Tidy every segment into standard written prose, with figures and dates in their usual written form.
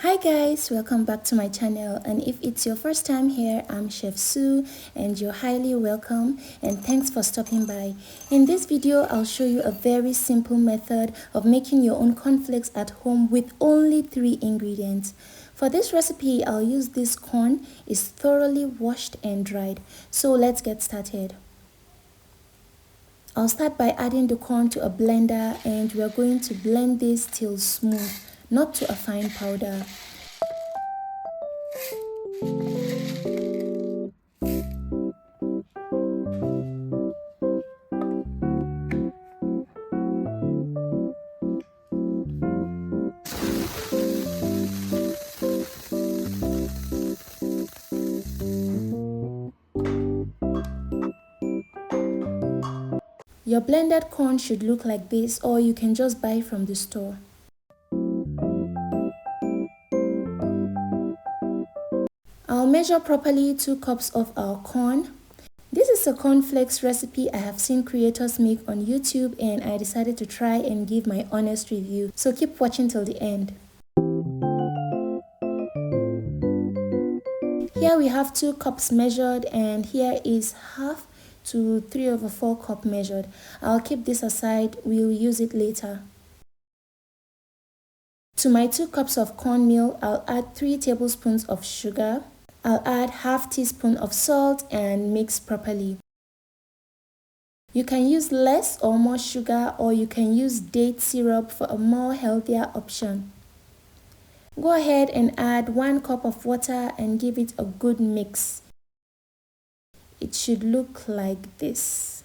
Hi guys, welcome back to my channel, and if it's your first time here, I'm Chef Sue and you're highly welcome and thanks for stopping by. In this video, I'll show you a very simple method of making your own cornflakes at home with only 3 ingredients. For this recipe, I'll use this corn. It's thoroughly washed and dried. So let's get started. I'll start by adding the corn to a blender and we're going to blend this till smooth, not to a fine powder. Your blended corn should look like this, or you can just buy it from the store. I'll measure properly 2 cups of our corn. This is a cornflakes recipe I have seen creators make on YouTube and I decided to try and give my honest review. So keep watching till the end. Here we have 2 cups measured and here is half to 3/4 cup measured. I'll keep this aside, we'll use it later. To my 2 cups of cornmeal, I'll add 3 tablespoons of sugar. I'll add half teaspoon of salt and mix properly. You can use less or more sugar, or you can use date syrup for a more healthier option. Go ahead and add 1 cup of water and give it a good mix. It should look like this.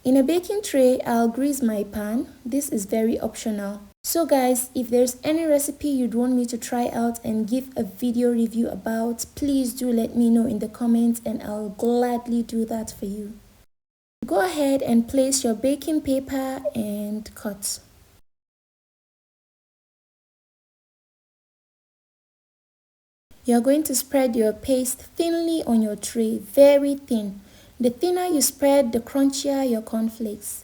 In a baking tray, I'll grease my pan. This is very optional. So guys, if there's any recipe you'd want me to try out and give a video review about, please do let me know in the comments and I'll gladly do that for you. Go ahead and place your baking paper and cut. You're going to spread your paste thinly on your tray, very thin. The thinner you spread, the crunchier your cornflakes.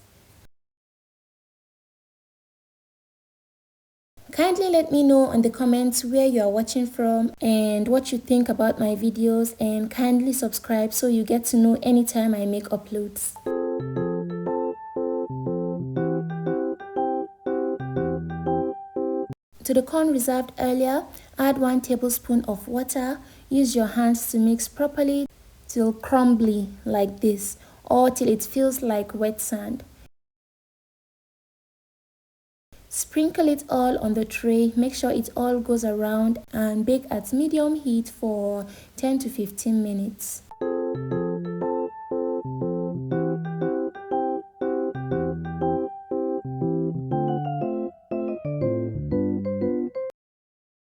Kindly let me know in the comments where you are watching from and what you think about my videos, and kindly subscribe so you get to know anytime I make uploads. To the corn reserved earlier, add 1 tablespoon of water. Use your hands to mix properly till crumbly like this, or till it feels like wet sand. Sprinkle it all on the tray. Make sure it all goes around and bake at medium heat for 10 to 15 minutes.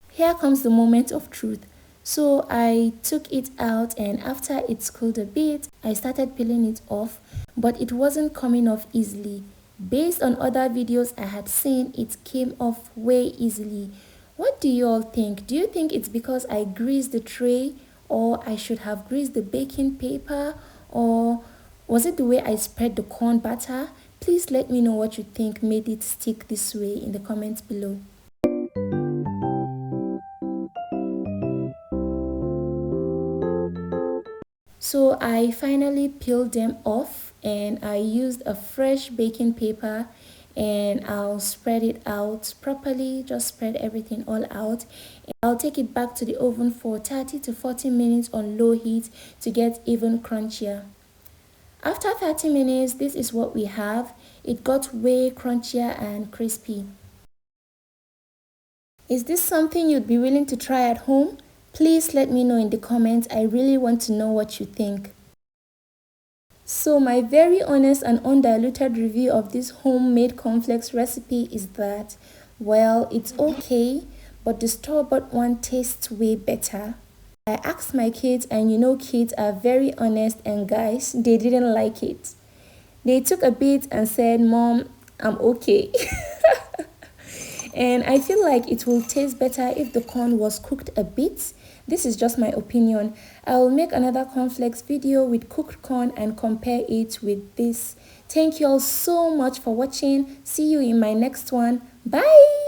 Here comes the moment of truth. So I took it out and after it's cooled a bit, I started peeling it off, but it wasn't coming off easily. Based on other videos I had seen, it came off way easily. What do you all think? Do you think it's because I greased the tray, or I should have greased the baking paper, or was it the way I spread the corn batter? Please let me know what you think made it stick this way in the comments below. So I finally peeled them off and I used a fresh baking paper and I'll spread it out properly. Just spread everything all out. I'll take it back to the oven for 30 to 40 minutes on low heat to get even crunchier. After 30 minutes, this is what we have. It got way crunchier and crispy. Is this something you'd be willing to try at home? Please let me know in the comments. I really want to know what you think. So my very honest and undiluted review of this homemade cornflakes recipe is that, well, it's okay, but the store-bought one tastes way better. I asked my kids, and you know kids are very honest, and guys, they didn't like it. They took a bit and said, "Mom, I'm okay." And I feel like it will taste better if the corn was cooked a bit. This is just my opinion. I will make another cornflakes video with cooked corn and compare it with this Thank you all so much for watching. See you in my next one. Bye.